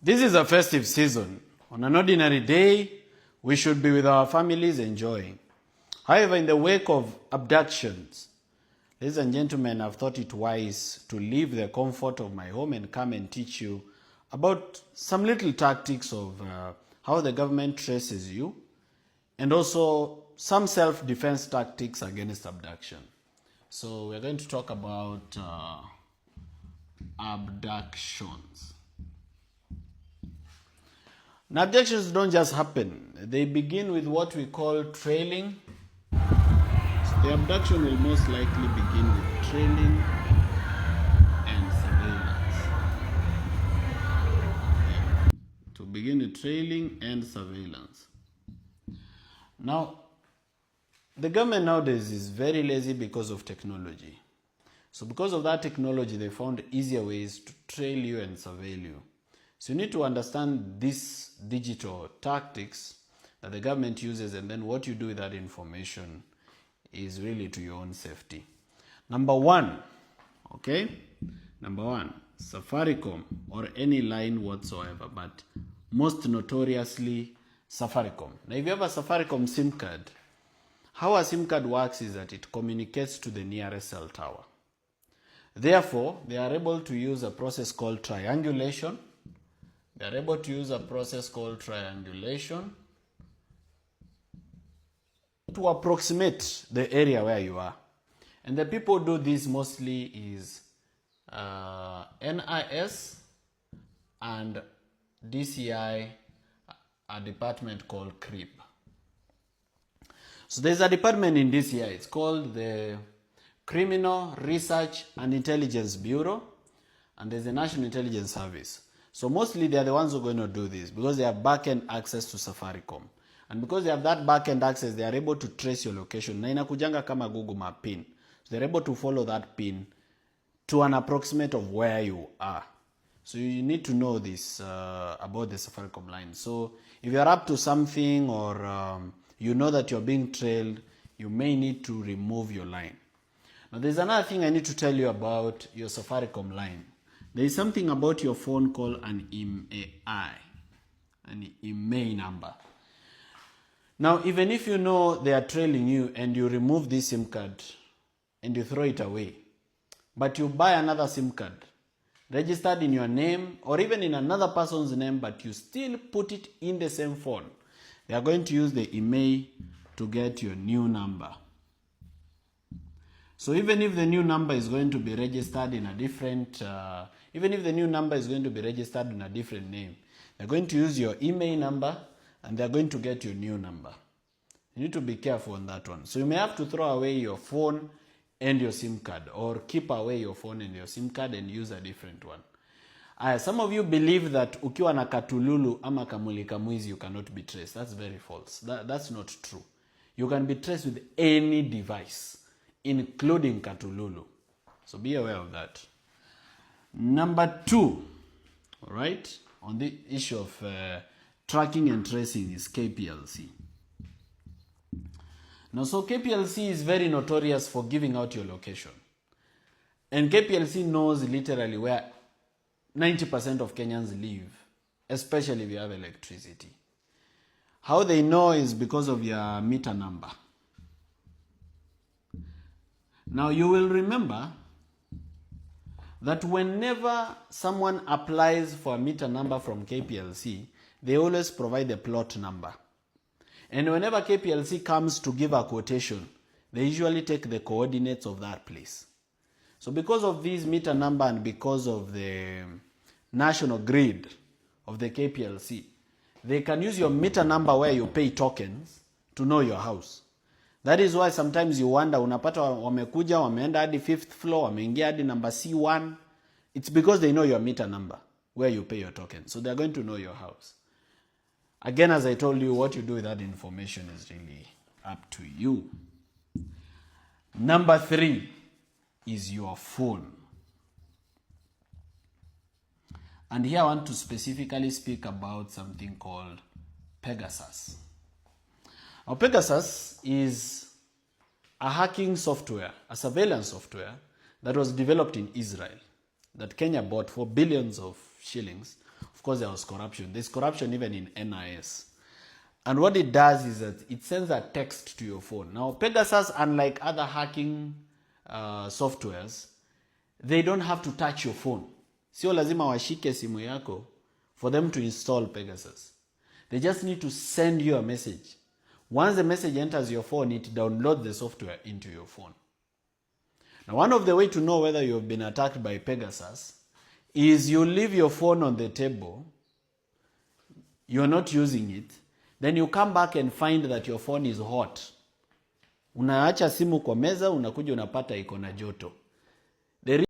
This is a festive season. On an ordinary day, we should be with our families enjoying. However, in the wake of abductions, ladies and gentlemen, I've thought it wise to leave the comfort of my home and come and teach you about some little tactics of how the government traces you, and also some self-defense tactics against abduction. So we're going to talk about abductions. Now, abductions don't just happen. They begin with what we call trailing. So the abduction will most likely begin with trailing and surveillance. To begin with trailing and surveillance. Now, the government nowadays is very lazy because of technology. So because of that technology, they found easier ways to trail you and surveil you. So you need to understand these digital tactics that the government uses, and then what you do with that information is really to your own safety. Number one, Safaricom or any line whatsoever, but most notoriously Safaricom. Now if you have a Safaricom SIM card, how a SIM card works is that it communicates to the nearest cell tower. Therefore, they are able to use a process called triangulation. They are able to use a process called triangulation to approximate the area where you are. And the people who do this mostly is NIS and DCI, a department called CRIP. So there's a department in DCI, it's called the Criminal Research and Intelligence Bureau, and there's the National Intelligence Service. So mostly they are the ones who are going to do this because they have back-end access to Safaricom. And because they have that back-end access, they are able to trace your location. Na inakujanga kama Google Map pin. So they're able to follow that pin to an approximate of where you are. So you need to know this about the Safaricom line. So if you're up to something or you know that you're being trailed, you may need to remove your line. Now there's another thing I need to tell you about your Safaricom line. There is something about your phone called an IMEI number. Now, even if you know they are trailing you and you remove this SIM card and you throw it away, but you buy another SIM card registered in your name or even in another person's name, but you still put it in the same phone, they are going to use the IMEI to get your new number. So even if the new number is going to be registered in a different, name, they're going to use your IMEI number and they're going to get your new number. You need to be careful on that one. So you may have to throw away your phone and your SIM card, or keep away your phone and your SIM card and use a different one. Some of you believe that ukiwa na katululu ama kamulika mwizi you cannot be traced. That's very false. That's not true. You can be traced with any device, including katululu. So be aware of that. Number two, all right, on the issue of tracking and tracing is KPLC. Now, so KPLC is very notorious for giving out your location. And KPLC knows literally where 90% of Kenyans live, especially if you have electricity. How they know is because of your meter number. Now, you will remember that whenever someone applies for a meter number from KPLC, they always provide the plot number. And whenever KPLC comes to give a quotation, they usually take the coordinates of that place. So because of this meter number and because of the national grid of the KPLC, they can use your meter number where you pay tokens to know your house. That is why sometimes you wonder, unapata wamekuja, wameenda hadi 5th floor, wameingia hadi number C1. It's because they know your meter number, where you pay your token. So they're going to know your house. Again, as I told you, what you do with that information is really up to you. Number 3 is your phone. And here I want to specifically speak about something called Pegasus. Now, Pegasus is a hacking software, a surveillance software that was developed in Israel that Kenya bought for billions of shillings. Of course, there was corruption. There's corruption even in NIS. And what it does is that it sends a text to your phone. Now, Pegasus, unlike other hacking softwares, they don't have to touch your phone. Sio lazima washike simu yako for them to install Pegasus. They just need to send you a message. Once the message enters your phone, it downloads the software into your phone. Now, one of the ways to know whether you've been attacked by Pegasus is you leave your phone on the table, you're not using it, then you come back and find that your phone is hot. Unaacha simu kwa meza, unakuja unapata iko na joto.